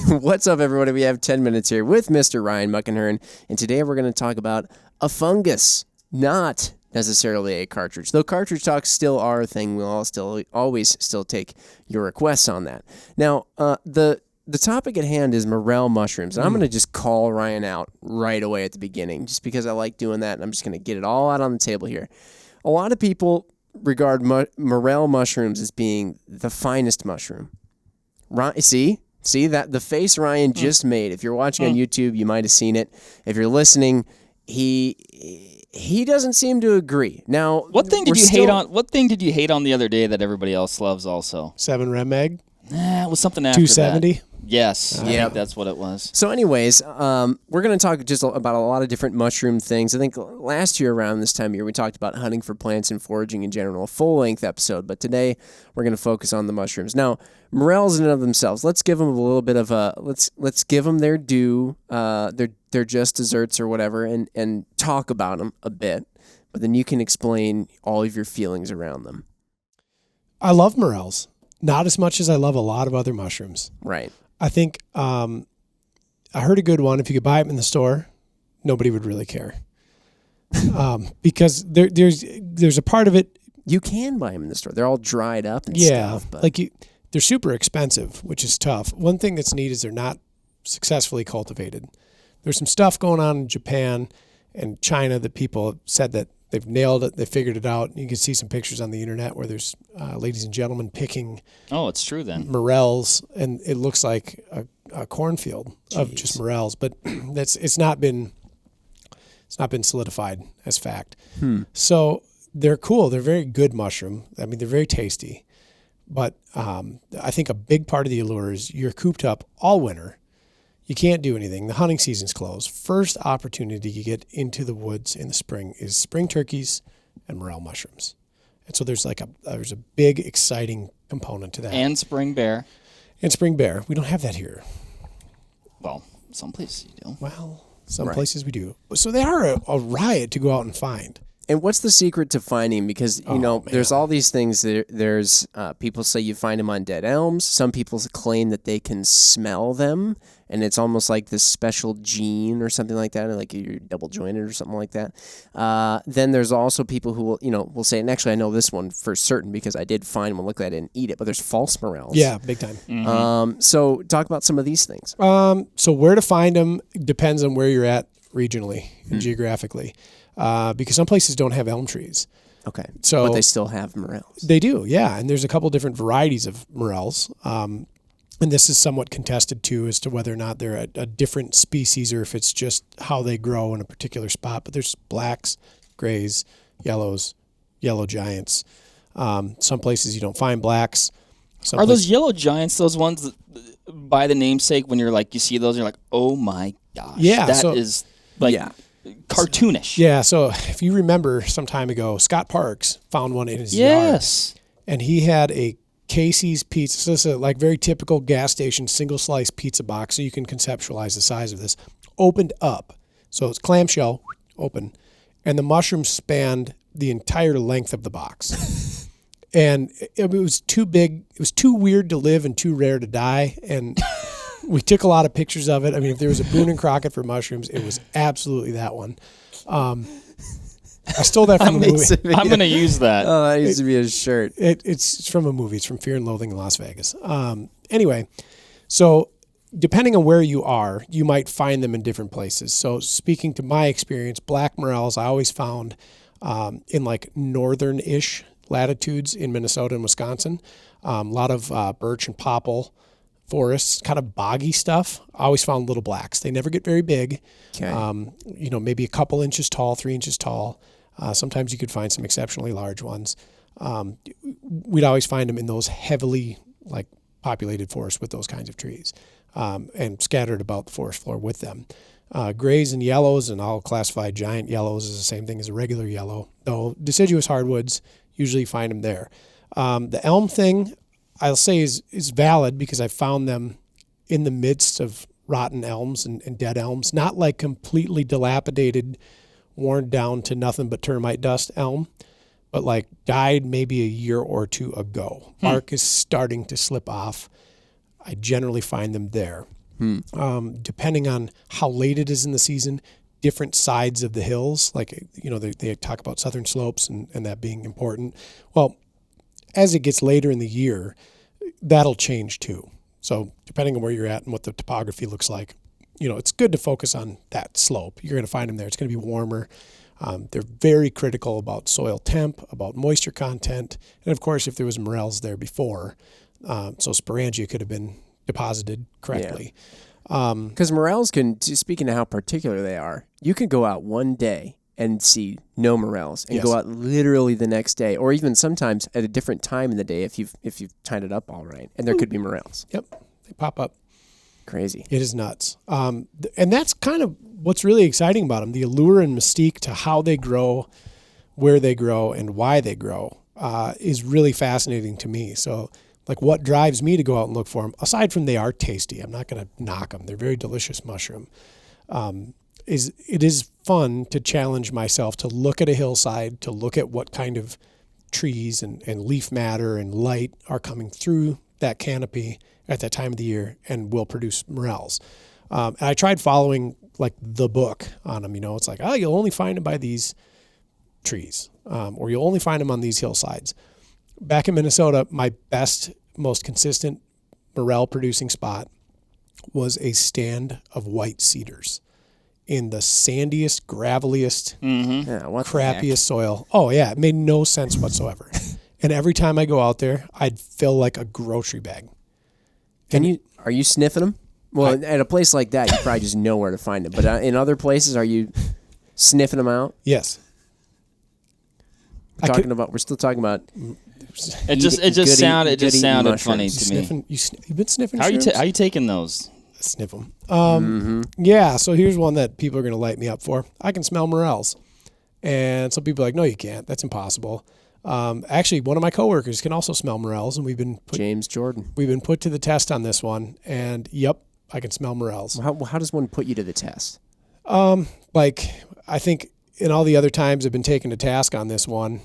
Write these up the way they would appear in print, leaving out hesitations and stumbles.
What's up, everybody? We have 10 minutes here with Mr. Ryan Muckenhern, and today we're going to talk about a fungus, not necessarily a cartridge. Though cartridge talks still are a thing, we'll always take your requests on that. Now, the topic at hand is morel mushrooms, and I'm going to just call Ryan out right away at the beginning, just because I like doing that, and I'm just going to get it all out on the table here. A lot of people regard morel mushrooms as being the finest mushroom. See that the face Ryan just made. If you're watching on YouTube, you might have seen it. If you're listening, he doesn't seem to agree. Now, what thing did you hate on? What thing did you hate on the other day that everybody else loves? Also, 7 Rem Egg. It was something after 270. that. Yes, I think that's what it was. So anyways, we're going to talk just about a lot of different mushroom things. I think last year around this time of year, we talked about hunting for plants and foraging in general, a full-length episode. But today, we're going to focus on the mushrooms. Now, morels in and of themselves, let's give them a little bit of a, let's give them their due, their just desserts or whatever, and talk about them a bit. But then you can explain all of your feelings around them. I love morels. Not as much as I love a lot of other mushrooms. Right. I think I heard a good one. If you could buy them in the store, nobody would really care, because there's a part of it. You can buy them in the store. They're all dried up and stuff. But They're super expensive, which is tough. One thing that's neat is they're not successfully cultivated. There's some stuff going on in Japan and China that people have said that they've nailed it. They figured it out. You can see some pictures on the internet where there's ladies and gentlemen picking. Oh, it's true then. Morels, and it looks like a cornfield of just morels, but it's not been solidified as fact. So they're cool. They're very good mushroom. I mean, they're very tasty, but I think a big part of the allure is you're cooped up all winter. You can't do anything. The hunting season's closed. First opportunity you get into the woods in the spring is spring turkeys and morel mushrooms. And so there's a big exciting component to that. And spring bear. And spring bear. We don't have that here. Well, some places you do. Well, some places we do. So they are a riot to go out and find. And what's the secret to finding? Because, there's all these things. There's people say you find them on dead elms. Some people claim that they can smell them, and it's almost like this special gene or something like that, like you're double jointed or something like that. Then there's also people who will say, and actually I know this one for certain because I did find one, look at it and eat it, but there's false morels. Yeah, big time. Mm-hmm. So talk about some of these things. So where to find them depends on where you're at regionally and geographically. Because some places don't have elm trees. Okay. So but they still have morels. They do, yeah. And there's a couple different varieties of morels. And this is somewhat contested too as to whether or not they're a different species or if it's just how they grow in a particular spot. But there's blacks, grays, yellows, yellow giants. Some places you don't find blacks. Are those yellow giants those ones that, by the namesake, when you see those, you're like, oh my gosh. Yeah. That is cartoonish. Yeah, so if you remember some time ago, Scott Parks found one in his yard. And he had a Casey's pizza. So this is a very typical gas station single slice pizza box, so you can conceptualize the size of this. Opened up. So it's clamshell, open. And the mushrooms spanned the entire length of the box. And it was too big. It was too weird to live and too rare to die. And we took a lot of pictures of it. I mean, if there was a Boone and Crockett for mushrooms, it was absolutely that one. I stole that from a movie. I'm going to use that. Oh, that used to be a shirt. It's from a movie. It's from Fear and Loathing in Las Vegas. Anyway, so depending on where you are, you might find them in different places. So speaking to my experience, black morels I always found in northern-ish latitudes in Minnesota and Wisconsin. A lot of birch and popple forests, kind of boggy stuff. I always found little blacks. They never get very big. Okay. Maybe a couple inches tall, 3 inches tall. Sometimes you could find some exceptionally large ones. We'd always find them in those heavily populated forests with those kinds of trees, and scattered about the forest floor with them. Grays and yellows, and I'll classify giant yellows as the same thing as a regular yellow, though deciduous hardwoods, usually find them there. The elm thing, I'll say is valid because I found them in the midst of rotten elms and dead elms, not completely dilapidated, worn down to nothing but termite dust elm, but died maybe a year or two ago. Bark is starting to slip off. I generally find them there. Depending on how late it is in the season, different sides of the hills, like, they talk about southern slopes and that being important. Well, as it gets later in the year, that'll change too. So depending on where you're at and what the topography looks like, it's good to focus on that slope. You're going to find them there. It's going to be warmer. They're very critical about soil temp, about moisture content, and of course, if there was morels there before, so sporangia could have been deposited correctly. Because morels speaking of how particular they are, you can go out one day and see no morels, and go out literally the next day, or even sometimes at a different time in the day if you've tied it up all right, and there could be morels. Yep, they pop up. Crazy. It is nuts. And that's kind of what's really exciting about them, the allure and mystique to how they grow, where they grow, and why they grow is really fascinating to me. So, like, what drives me to go out and look for them, aside from they are tasty, I'm not going to knock them. They're very delicious mushroom. It is fun to challenge myself to look at a hillside, to look at what kind of trees and leaf matter and light are coming through that canopy at that time of the year and will produce morels. And I tried following like the book on them. It's like, oh, you'll only find them by these trees, or you'll only find them on these hillsides. Back in Minnesota, my best, most consistent morel producing spot was a stand of white cedars in the sandiest, graveliest, crappiest soil. Oh yeah, it made no sense whatsoever. And every time I go out there, I'd fill like a grocery bag. Are you sniffing them? Well, at a place like that, you probably just know where to find them. But in other places, are you sniffing them out? Yes. We're still talking about. It just sounded funny to me. You've been sniffing. How are you taking those? Sniff them. Yeah. So here's one that people are going to light me up for. I can smell morels, and some people are like, no, you can't. That's impossible. Actually, one of my coworkers can also smell morels, and James Jordan. We've been put to the test on this one, and yep, I can smell morels. How does one put you to the test? Like, I think in all the other times I've been taken to task on this one,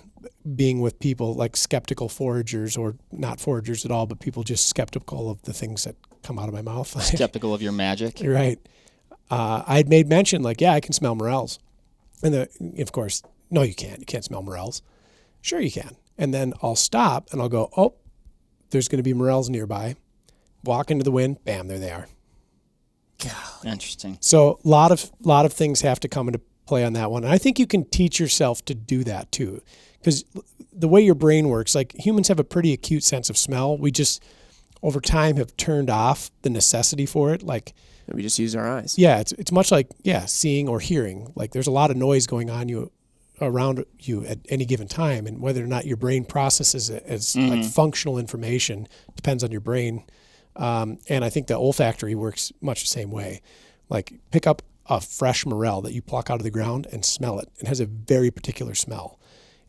being with people like skeptical foragers, or not foragers at all, but people just skeptical of the things that come out of my mouth. Skeptical of your magic. Right. I'd made mention like, yeah, I can smell morels. And of course, no, you can't. You can't smell morels. Sure you can. And then I'll stop and I'll go, oh, there's going to be morels nearby. Walk into the wind, bam, there they are. God. Interesting. So a lot of things have to come into play on that one. And I think you can teach yourself to do that too. Because the way your brain works, like humans have a pretty acute sense of smell. We just, over time, have turned off the necessity for it. Like, we just use our eyes. Yeah, it's much like, seeing or hearing. Like there's a lot of noise going on around you at any given time, and whether or not your brain processes it as like functional information depends on your brain. And I think the olfactory works much the same way. Like, pick up a fresh morel that you pluck out of the ground and smell it. It has a very particular smell.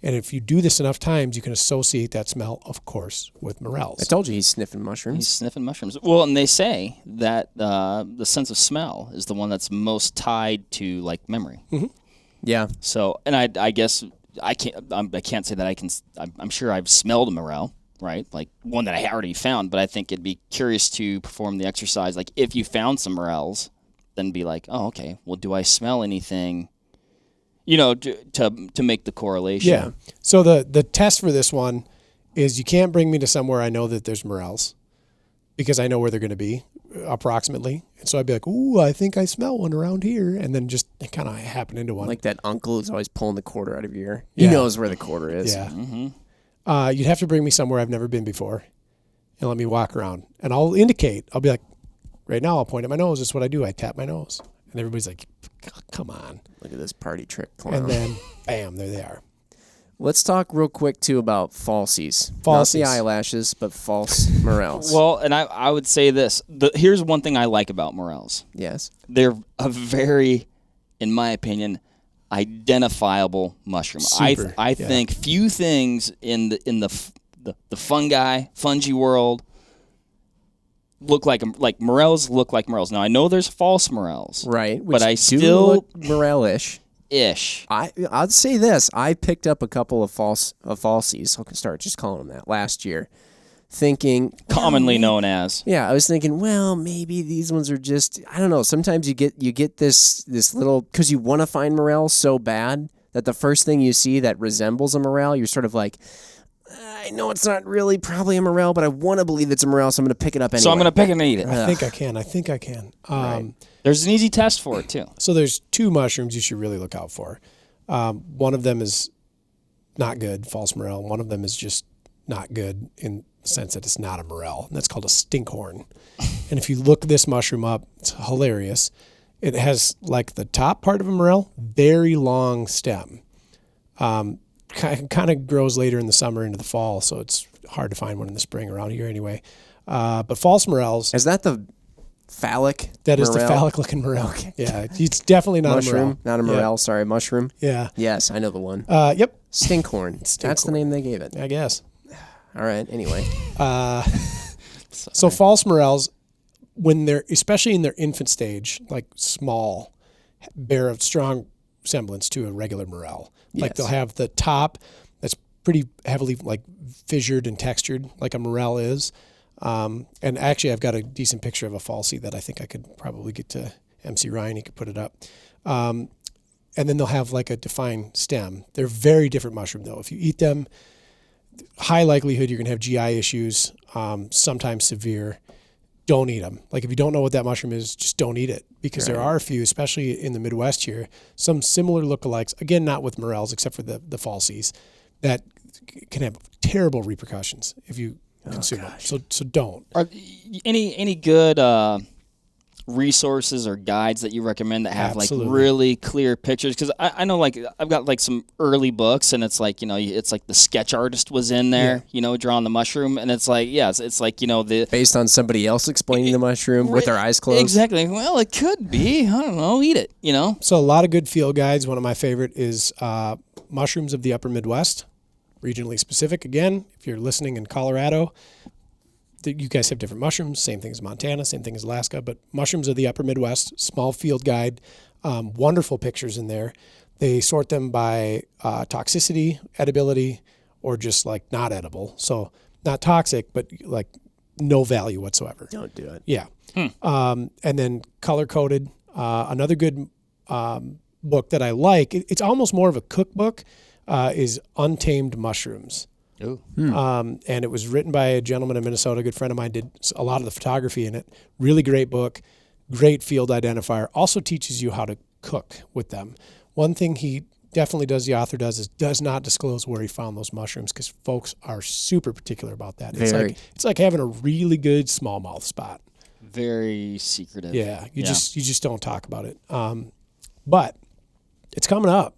And if you do this enough times, you can associate that smell, of course, with morels. I told you he's sniffing mushrooms. He's sniffing mushrooms. Well, and they say that the sense of smell is the one that's most tied to like memory. Mm-hmm. Yeah. So, and I guess I can't say that I can. I'm sure I've smelled a morel, right? Like one that I already found. But I think it'd be curious to perform the exercise. Like if you found some morels, then be like, oh, okay. Well, do I smell anything? To make the correlation. Yeah. So the test for this one is you can't bring me to somewhere I know that there's morels, because I know where they're going to be approximately. And so I'd be like, ooh, I think I smell one around here. And then just kind of happen into one. Like that uncle who's always pulling the quarter out of your ear. He knows where the quarter is. Yeah. Mm-hmm. You'd have to bring me somewhere I've never been before and let me walk around. And I'll indicate. I'll be like, right now I'll point at my nose. That's what I do. I tap my nose. And everybody's like, come on. Look at this party trick clown. And then, bam, there they are. Let's talk real quick, too, about falsies. Not the eyelashes, but false morels. Well, and I would say this. Here's one thing I like about morels. Yes. They're a very, in my opinion, identifiable mushroom. Super, I think few things in the fungi world look like morels look like morels. Now I know there's false morels, right? But I do still look morel-ish. I'd say this. I picked up a couple of falsies. I'll start just calling them that last year. thinking Commonly known as. Yeah, I was thinking, well, maybe these ones are just, I don't know. Sometimes you get this little, because you want to find morel so bad that the first thing you see that resembles a morel, you're sort of like, I know it's not really probably a morel, but I want to believe it's a morel, so I'm going to pick it up anyway. So I'm going to pick it and eat it. I think I can. Right. There's an easy test for it, too. So there's two mushrooms you should really look out for. One of them is not good, false morel. One of them is just not good in the sense that it's not a morel, and that's called a stinkhorn. And if you look this mushroom up, it's hilarious. It has like the top part of a morel, very long stem. Kind of grows later in the summer into the fall, so it's hard to find one in the spring around here anyway. But false morels, Is that the phallic that is morel? the phallic-looking morel. Okay. Yeah, it's definitely not a Mushroom, morel. not a morel, sorry, mushroom. Yeah. Yes, I know the one. Yep. Stinkhorn. That's the name they gave it. I guess. All right, anyway. So false morels, when they're, especially in their infant stage, like small, bear a strong semblance to a regular morel. Like Yes. they'll have the top that's pretty heavily like fissured and textured, like a morel is. And actually, I've got a decent picture of a falsie that I think I could probably get to MC Ryan. He could put it up. And then they'll have like a defined stem. They're very different mushroom though. If you eat them, high likelihood you're going to have GI issues, sometimes severe. Don't eat them. Like if you don't know what that mushroom is, just don't eat it, because there are a few, especially in the Midwest here, some similar lookalikes, again, not with morels except for the falsies, that can have terrible repercussions if you consume them. So don't. Are any good resources or guides that you recommend that have Absolutely. like really clear pictures? Because I know like I've got like some early books, and it's like, you know, it's like the sketch artist was in there, you know, drawing the mushroom, and it's like, yeah, it's like, you know, the Based on somebody else explaining the mushroom with their eyes closed. Exactly. Well, it could be. I don't know. Eat it. You know. So a lot of good field guides. One of my favorite is Mushrooms of the Upper Midwest, regionally specific. Again, if you're listening in Colorado, you guys have different mushrooms, same thing as Montana, same thing as Alaska, but Mushrooms of the Upper Midwest, small field guide, wonderful pictures in there. They sort them by toxicity, edibility, or just like not edible. So not toxic, but like no value whatsoever. Don't do it. Yeah. And then color coded. Another good book that I like, it's almost more of a cookbook, is Untamed Mushrooms. Ooh. And it was written by a gentleman in Minnesota, a good friend of mine, did a lot of the photography in it. Really great book, great field identifier. Also teaches you how to cook with them. One thing he definitely does, the author does, is does not disclose where he found those mushrooms, because folks are super particular about that. It's like having a really good smallmouth spot. Very secretive. Yeah, you just don't talk about it. But it's coming up.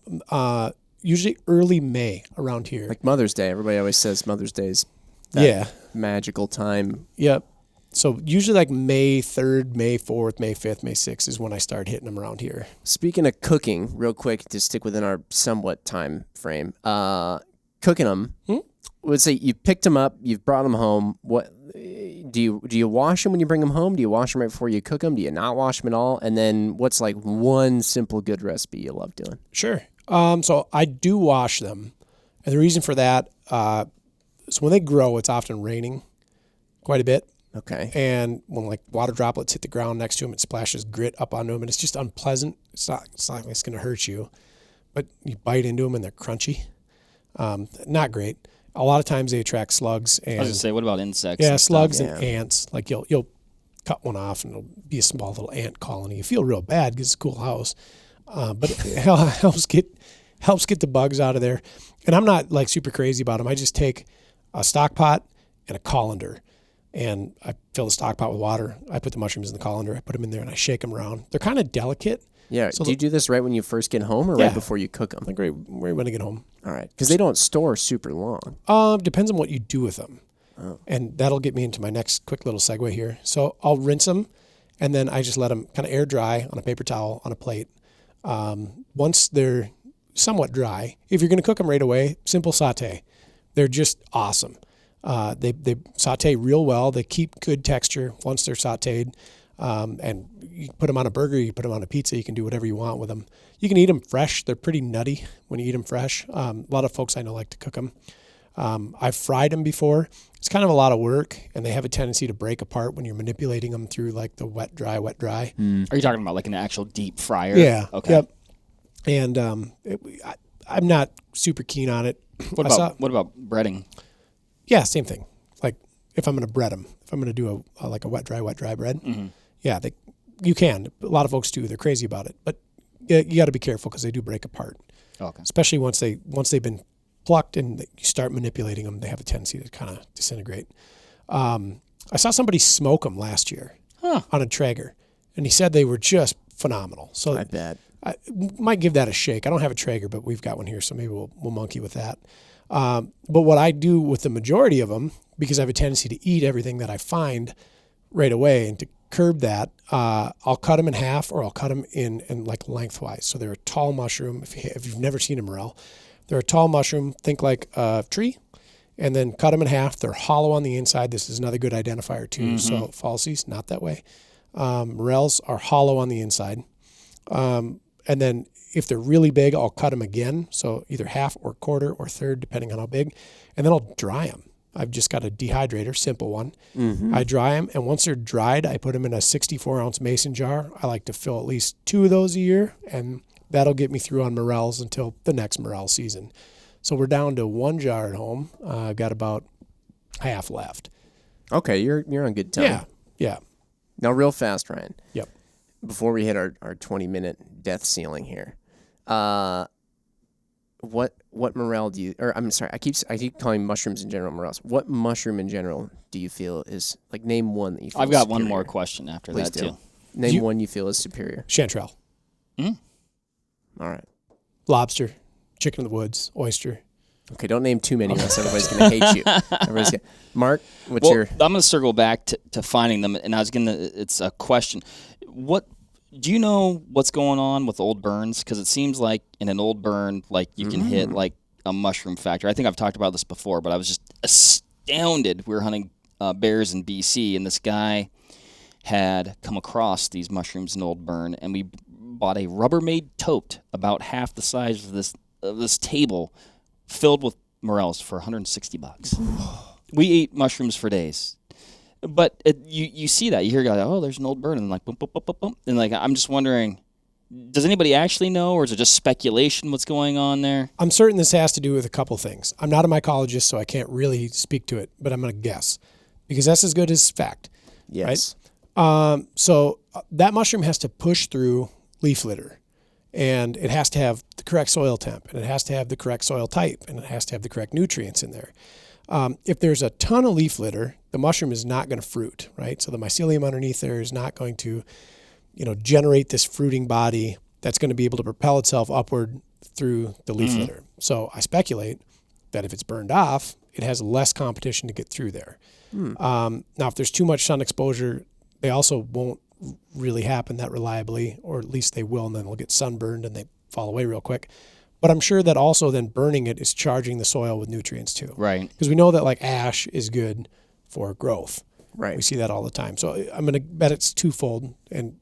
Usually early May around here. Like Mother's Day. Everybody always says Mother's Day's that magical time. Yep. So usually like May 3rd, May 4th, May 5th, May 6th is when I start hitting them around here. Speaking of cooking, real quick to stick within our somewhat time frame, cooking them. Let's say you picked them up, you've brought them home. What do you wash them when you bring them home? Do you wash them right before you cook them? Do you not wash them at all? And then what's like one simple good recipe you love doing? Sure. So I do wash them, and the reason for that, so when they grow, it's often raining quite a bit. Okay. And when like water droplets hit the ground next to them, it splashes grit up onto them, and it's just unpleasant. It's not like it's going to hurt you, but you bite into them and they're crunchy. Not great. A lot of times they attract slugs. And, I was gonna say, what about insects? yeah, and slugs stuff? and ants. Like you'll cut one off and it'll be a small little ant colony. You feel real bad because it's a cool house, but it helps get the bugs out of there. And I'm not like super crazy about them. I just take a stock pot and a colander, and I fill the stock pot with water. I put the mushrooms in the colander. I put them in there and I shake them around. They're kind of delicate. Yeah. So do you do this right when you first get home or right before you cook them? Like right when I get home. All right. Because they don't store super long. Depends on what you do with them. Oh. And that'll get me into my next quick little segue here. So I'll rinse them, and then I just let them kind of air dry on a paper towel on a plate. Once they're somewhat dry, if you're going to cook them right away, simple saute. They're just awesome. They saute real well. They keep good texture once they're sauteed. And you put them on a burger, you put them on a pizza, you can do whatever you want with them. You can eat them fresh. They're pretty nutty when you eat them fresh. A lot of folks I know like to cook them. I've fried them before. It's kind of a lot of work, and they have a tendency to break apart when you're manipulating them through like the wet, dry. Are you talking about like an actual deep fryer? Yeah. Okay. Yep. And I'm not super keen on it. What about breading? Yeah, same thing. Like if I'm going to bread them, if I'm going to do a wet, dry bread, yeah, you can. A lot of folks do. They're crazy about it. But you got to be careful because they do break apart. Okay. Especially once they've been plucked and you start manipulating them, they have a tendency to kind of disintegrate. I saw somebody smoke them last year on a Traeger, and he said they were just phenomenal. So I bet. I might give that a shake. I don't have a Traeger, but we've got one here, so maybe we'll monkey with that. But what I do with the majority of them, because I have a tendency to eat everything that I find right away, and to curb that, I'll cut them in half, or I'll cut them in like lengthwise. So they're a tall mushroom. If you've never seen a morel, they're a tall mushroom. Think like a tree, and then cut them in half. They're hollow on the inside. This is another good identifier too. So falsies, not that way. Morels are hollow on the inside. And then if they're really big, I'll cut them again. So either half or quarter or third, depending on how big. And then I'll dry them. I've just got a dehydrator, simple one. I dry them. And once they're dried, I put them in a 64-ounce mason jar. I like to fill at least 2 of those a year. And that'll get me through on morels until the next morel season. So we're down to 1 jar at home. I've got about half left. Okay, you're on good time. Yeah. Now, real fast, Ryan. Yep. Before we hit our 20-minute death ceiling here, what morel do you? Or I'm sorry, I keep calling mushrooms in general morels. What mushroom in general do you feel is like? Name one that you feel. I've got superior. one more question after Please that do. too. Name one you feel is superior. Chanterelle. All right. Lobster, chicken in the woods, oyster. Okay, don't name too many, or else everybody's going to hate you. Mark, what's your? I'm going to circle back to finding them, and it's a question. What do you know what's going on with old burns? Because it seems like in an old burn, like you can hit like a mushroom factor. I think I've talked about this before, but I was just astounded. We were hunting bears in BC, and this guy had come across these mushrooms in old burn, and we bought a Rubbermaid tote about half the size of this table, filled with morels for $160. We ate mushrooms for days. But you see that. You hear guys, oh, there's an old burn, and like, boom, boom, boom, boom, boom. And like, I'm just wondering, does anybody actually know, or is it just speculation what's going on there? I'm certain this has to do with a couple things. I'm not a mycologist, so I can't really speak to it, but I'm going to guess, because that's as good as fact. Yes. Right? So that mushroom has to push through leaf litter, and it has to have the correct soil temp, and it has to have the correct soil type, and it has to have the correct nutrients in there. If there's a ton of leaf litter, the mushroom is not going to fruit, right? So the mycelium underneath there is not going to, generate this fruiting body that's going to be able to propel itself upward through the leaf litter. So I speculate that if it's burned off, it has less competition to get through there. Now, if there's too much sun exposure, they also won't really happen that reliably, or at least they will, and then they'll get sunburned and they fall away real quick. But I'm sure that also then burning it is charging the soil with nutrients too. Right. Because we know that like ash is good for growth. Right. We see that all the time. So I'm going to bet it's twofold. And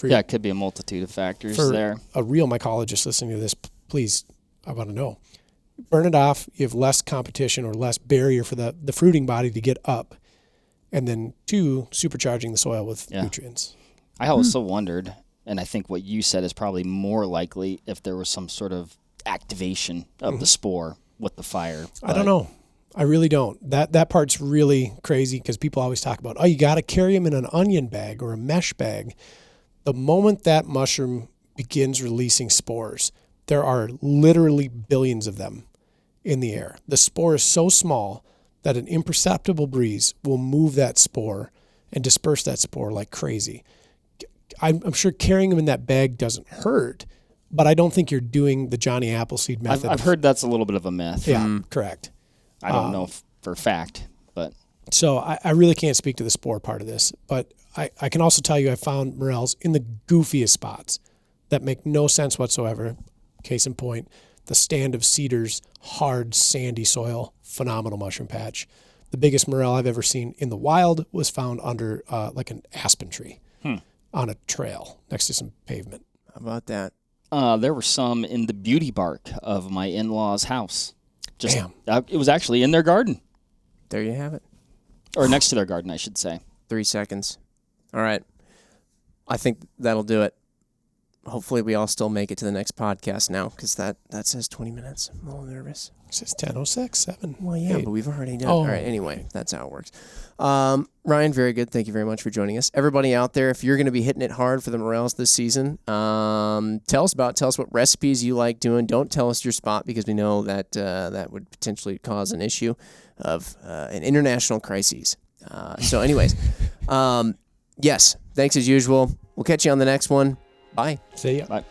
it could be a multitude of factors there. A real mycologist listening to this, please, I want to know. Burn it off. You have less competition or less barrier for the fruiting body to get up. And then 2, supercharging the soil with nutrients. I also wondered, and I think what you said is probably more likely, if there was some sort of activation of the spore with the fire. I don't know. I really don't. That part's really crazy, because people always talk about, you got to carry them in an onion bag or a mesh bag. The moment that mushroom begins releasing spores, there are literally billions of them in the air. The spore is so small that an imperceptible breeze will move that spore and disperse that spore like crazy. I'm sure carrying them in that bag doesn't hurt, but I don't think you're doing the Johnny Appleseed method. I've heard that's a little bit of a myth. Yeah, correct. I don't know for a fact, but. So I really can't speak to the spore part of this, but I can also tell you I found morels in the goofiest spots that make no sense whatsoever. Case in point, the stand of Cedars, hard, sandy soil, phenomenal mushroom patch. The biggest morel I've ever seen in the wild was found under like an aspen tree on a trail next to some pavement. How about that? There were some in the beauty bark of my in-laws' house. Just Damn. it was actually in their garden, There you have it. or next to their garden, I should say. 3 seconds. All right. I think that'll do it. Hopefully we all still make it to the next podcast now, because that says 20 minutes. I'm a little nervous. It says 10:06, 7. Well, yeah, 8. but we've already done. Oh. All right. Anyway, that's how it works. Ryan, very good. Thank you very much for joining us. Everybody out there, if you're going to be hitting it hard for the morels this season, tell us what recipes you like doing. Don't tell us your spot, because we know that that would potentially cause an issue of an international crisis. So, anyways, yes. Thanks as usual. We'll catch you on the next one. Bye. See ya. Bye.